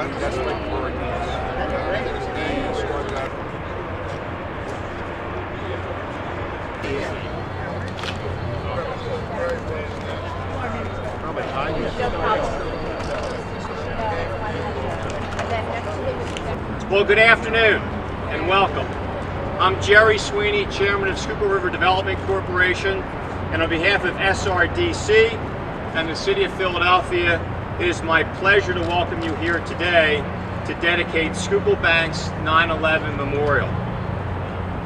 Well, good afternoon and welcome. I'm Jerry Sweeney, Chairman of Schuylkill River Development Corporation, and on behalf of SRDC and the City of Philadelphia, it is my pleasure to welcome you here today to dedicate Schuylkill Bank's 9/11 Memorial.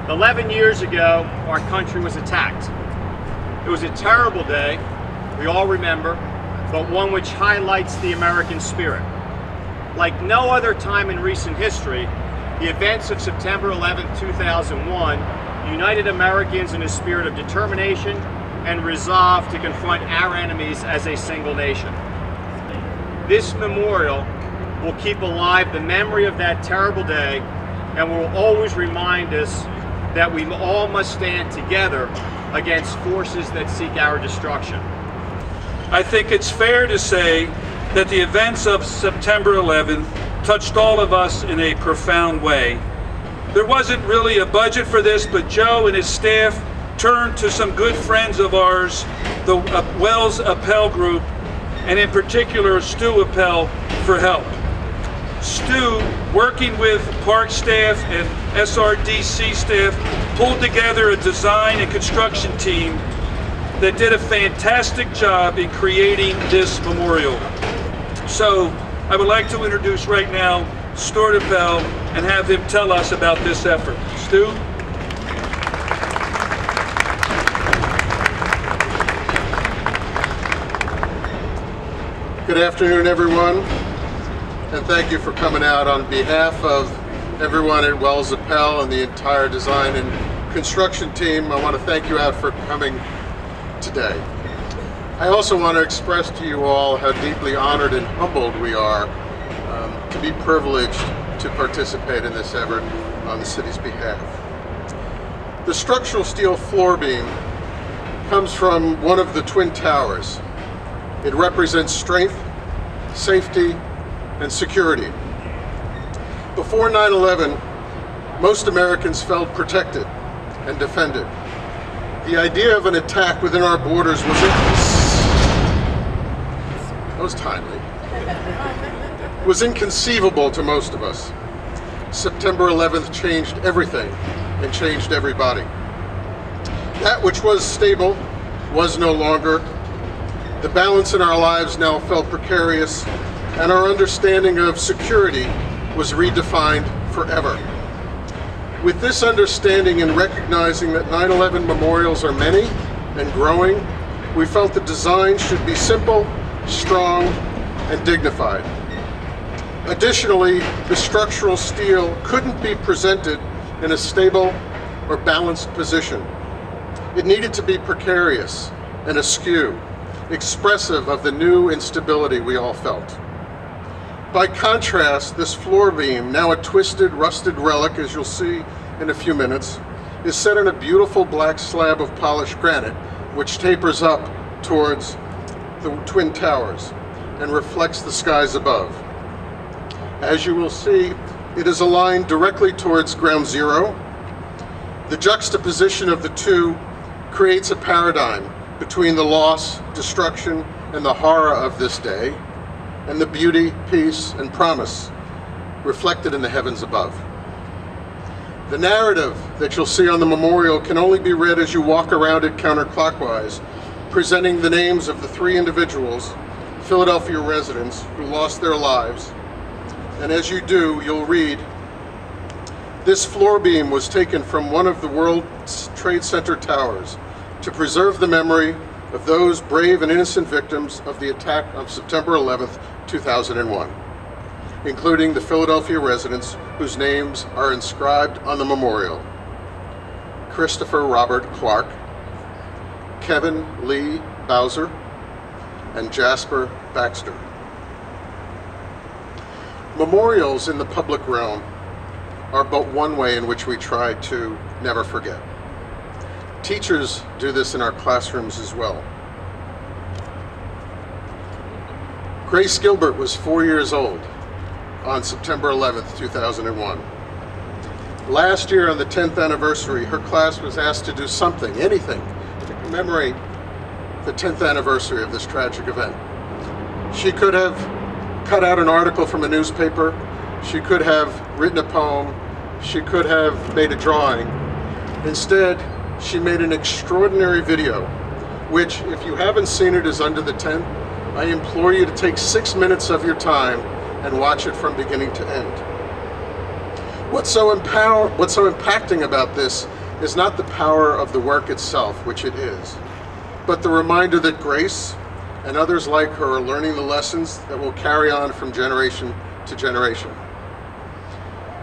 11 years ago, our country was attacked. It was a terrible day, we all remember, but one which highlights the American spirit. Like no other time in recent history, the events of September 11, 2001 united Americans in a spirit of determination and resolve to confront our enemies as a single nation. This memorial will keep alive the memory of that terrible day and will always remind us that we all must stand together against forces that seek our destruction. I think it's fair to say that the events of September 11th touched all of us in a profound way. There wasn't really a budget for this, but Joe and his staff turned to some good friends of ours, the Wells Appel group, and in particular Stu Appel, for help. Stu, working with park staff and SRDC staff, pulled together a design and construction team that did a fantastic job in creating this memorial. So I would like to introduce right now Stuart Appel and have him tell us about this effort. Stu? Good afternoon, everyone, and thank you for coming out. On behalf of everyone at Wells Appel and the entire design and construction team, I want to thank you out for coming today. I also want to express to you all how deeply honored and humbled we are to be privileged to participate in this effort on the city's behalf. The structural steel floor beam comes from one of the Twin Towers. It represents strength, safety, and security. Before 9/11, most Americans felt protected and defended. The idea of an attack within our borders was inconceivable to most of us. September 11th changed everything and changed everybody. That which was stable was no longer. The balance in our lives now felt precarious, and our understanding of security was redefined forever. With this understanding and recognizing that 9/11 memorials are many and growing, we felt the design should be simple, strong, and dignified. Additionally, the structural steel couldn't be presented in a stable or balanced position. It needed to be precarious and askew, expressive of the new instability we all felt. By contrast, this floor beam, now a twisted, rusted relic, as you'll see in a few minutes, is set in a beautiful black slab of polished granite, which tapers up towards the Twin Towers and reflects the skies above. As you will see, it is aligned directly towards ground zero. The juxtaposition of the two creates a paradigm between the loss, destruction, and the horror of this day, and the beauty, peace, and promise reflected in the heavens above. The narrative that you'll see on the memorial can only be read as you walk around it counterclockwise, presenting the names of the 3 individuals, Philadelphia residents, who lost their lives. And as you do, you'll read, "This floor beam was taken from one of the World Trade Center towers to preserve the memory of those brave and innocent victims of the attack of September 11th, 2001, including the Philadelphia residents whose names are inscribed on the memorial: Christopher Robert Clark, Kevin Lee Bowser, and Jasper Baxter." Memorials in the public realm are but one way in which we try to never forget. Teachers do this in our classrooms as well. Grace Gilbert was 4 years old on September 11th, 2001. Last year on the 10th anniversary, her class was asked to do something, anything, to commemorate the 10th anniversary of this tragic event. She could have cut out an article from a newspaper, she could have written a poem, she could have made a drawing. Instead, she made an extraordinary video, which, if you haven't seen it, is under the tent. I implore you to take 6 minutes of your time and watch it from beginning to end. What's so impacting about this is not the power of the work itself, which it is, but the reminder that Grace and others like her are learning the lessons that will carry on from generation to generation.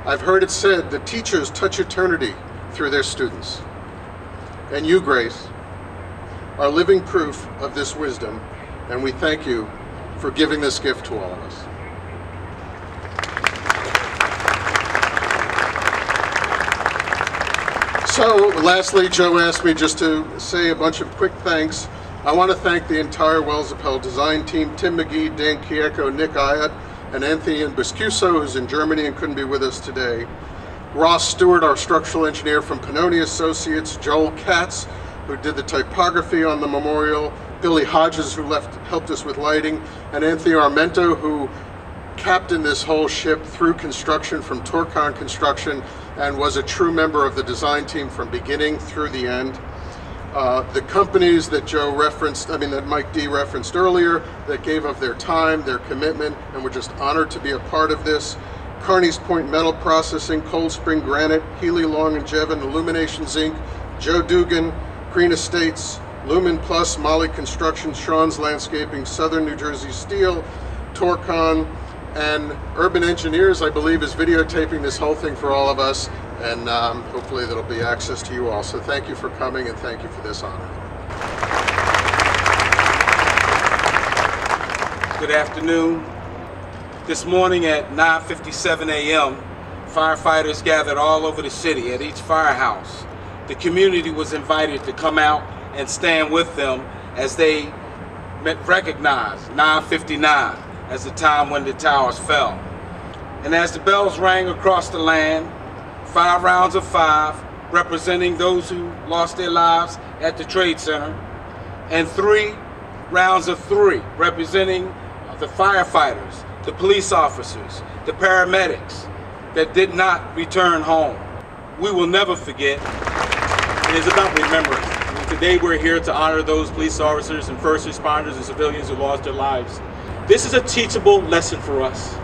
I've heard it said that teachers touch eternity through their students. And you, Grace, are living proof of this wisdom, and we thank you for giving this gift to all of us. So, lastly, Joe asked me just to say a bunch of quick thanks. I want to thank the entire Wells Appel design team, Tim McGee, Dan Kieko, Nick Ayat, and Anthony Buscuso, who's in Germany and couldn't be with us today. Ross Stewart, our structural engineer from Pannoni Associates, Joel Katz, who did the typography on the memorial, Billy Hodges, who helped us with lighting, and Anthony Armento, who captained this whole ship through construction from Torcon Construction and was a true member of the design team from beginning through the end. The companies that that Mike D referenced earlier, that gave of their time, their commitment, and we're just honored to be a part of this. Carney's Point Metal Processing, Cold Spring Granite, Healy Long and Jevon, Illuminations Inc., Joe Dugan, Green Estates, Lumen Plus, Molly Construction, Sean's Landscaping, Southern New Jersey Steel, Torcon, and Urban Engineers, I believe, is videotaping this whole thing for all of us, and hopefully that'll be access to you all. So thank you for coming, and thank you for this honor. Good afternoon. This morning at 9:57 a.m., firefighters gathered all over the city at each firehouse. The community was invited to come out and stand with them as they recognized 9:59 as the time when the towers fell. And as the bells rang across the land, 5 rounds of 5 representing those who lost their lives at the Trade Center, and 3 rounds of 3 representing the firefighters, the police officers, the paramedics that did not return home. We will never forget. It is about remembrance. And today we're here to honor those police officers and first responders and civilians who lost their lives. This is a teachable lesson for us.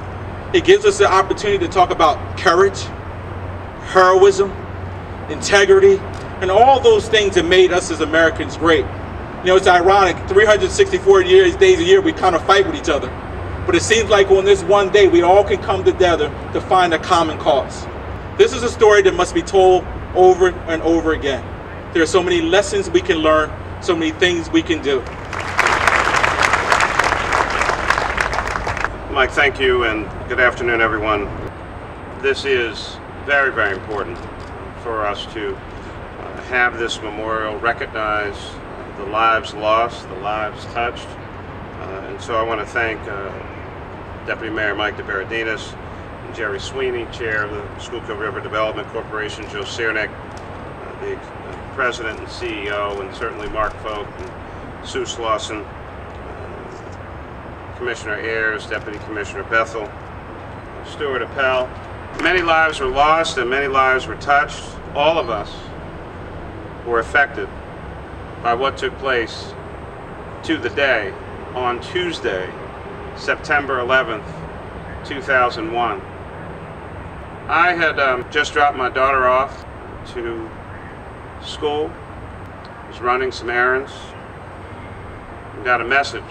It gives us the opportunity to talk about courage, heroism, integrity, and all those things that made us as Americans great. You know, it's ironic, 364 days a year we kind of fight with each other. But it seems like on this one day we all can come together to find a common cause. This is a story that must be told over and over again. There are so many lessons we can learn, so many things we can do. Mike, thank you, and good afternoon, everyone. This is very, very important for us to have this memorial recognize the lives lost, the lives touched. And so I want to thank Deputy Mayor Mike DiBerardinis, and Jerry Sweeney, Chair of the Schuylkill River Development Corporation, Joe Siernick, the President and CEO, and certainly Mark Folk and Sue Slauson, Commissioner Ayers, Deputy Commissioner Bethel, Stuart Appel. Many lives were lost and many lives were touched. All of us were affected by what took place to the day on Tuesday, September 11th, 2001. I had just dropped my daughter off to school, was running some errands, and got a message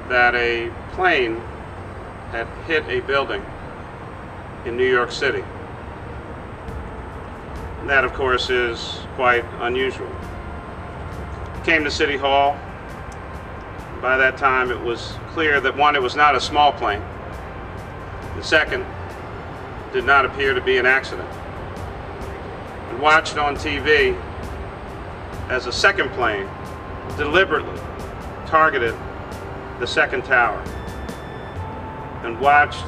that a plane had hit a building in New York City. And that, of course, is quite unusual. Came to City Hall. By that time, it was clear that, one, it was not a small plane. The second, did not appear to be an accident. And watched on TV as a second plane deliberately targeted the second tower, and watched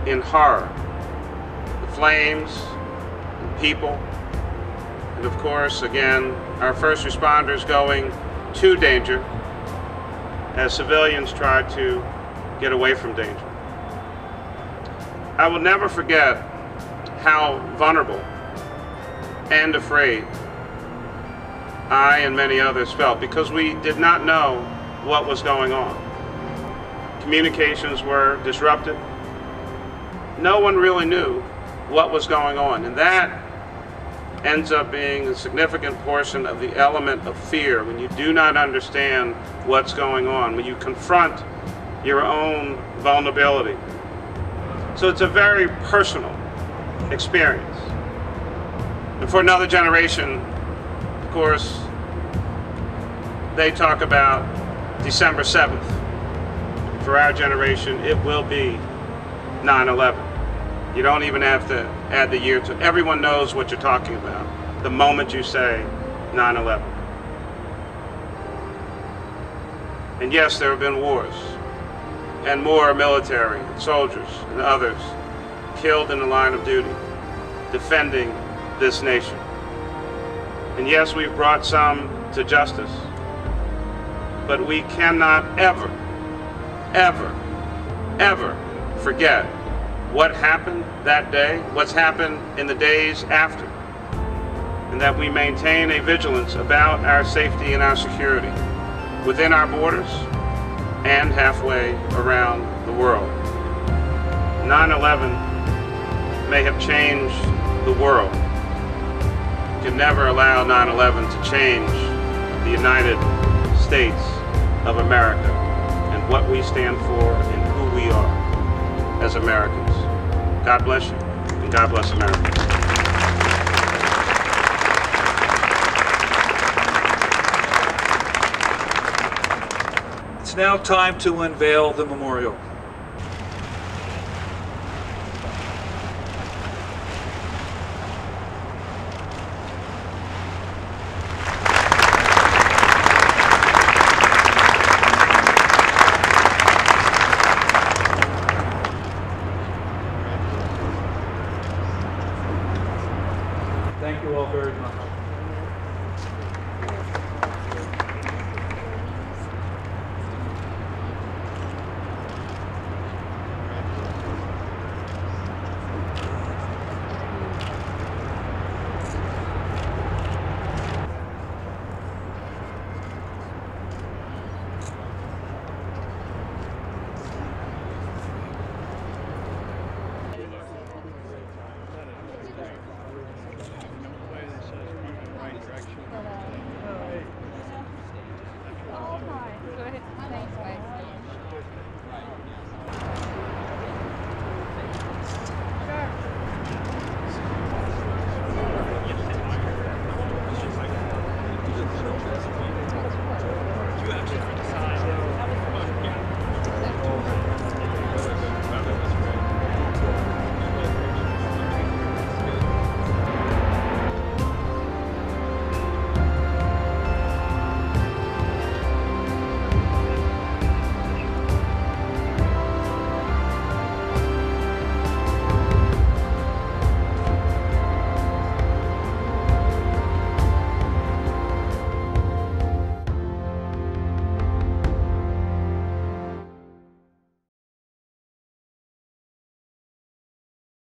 in horror. The flames, the people, and of course, again, our first responders going to danger as civilians tried to get away from danger. I will never forget how vulnerable and afraid I and many others felt because we did not know what was going on. Communications were disrupted. No one really knew what was going on, and that ends up being a significant portion of the element of fear when you do not understand what's going on, when you confront your own vulnerability. So it's a very personal experience. And for another generation, of course, they talk about December 7th. For our generation, it will be 9/11. You don't even have to add the year to it. Everyone knows what you're talking about the moment you say 9/11. And yes, there have been wars, and more military, soldiers, and others killed in the line of duty, defending this nation. And yes, we've brought some to justice, but we cannot ever, ever, ever forget what happened that day, what's happened in the days after, and that we maintain a vigilance about our safety and our security within our borders and halfway around the world. 9/11 may have changed the world. You can never allow 9/11 to change the United States of America and what we stand for and who we are as Americans. God bless you, and God bless America. It's now time to unveil the memorial. Thank you all very much.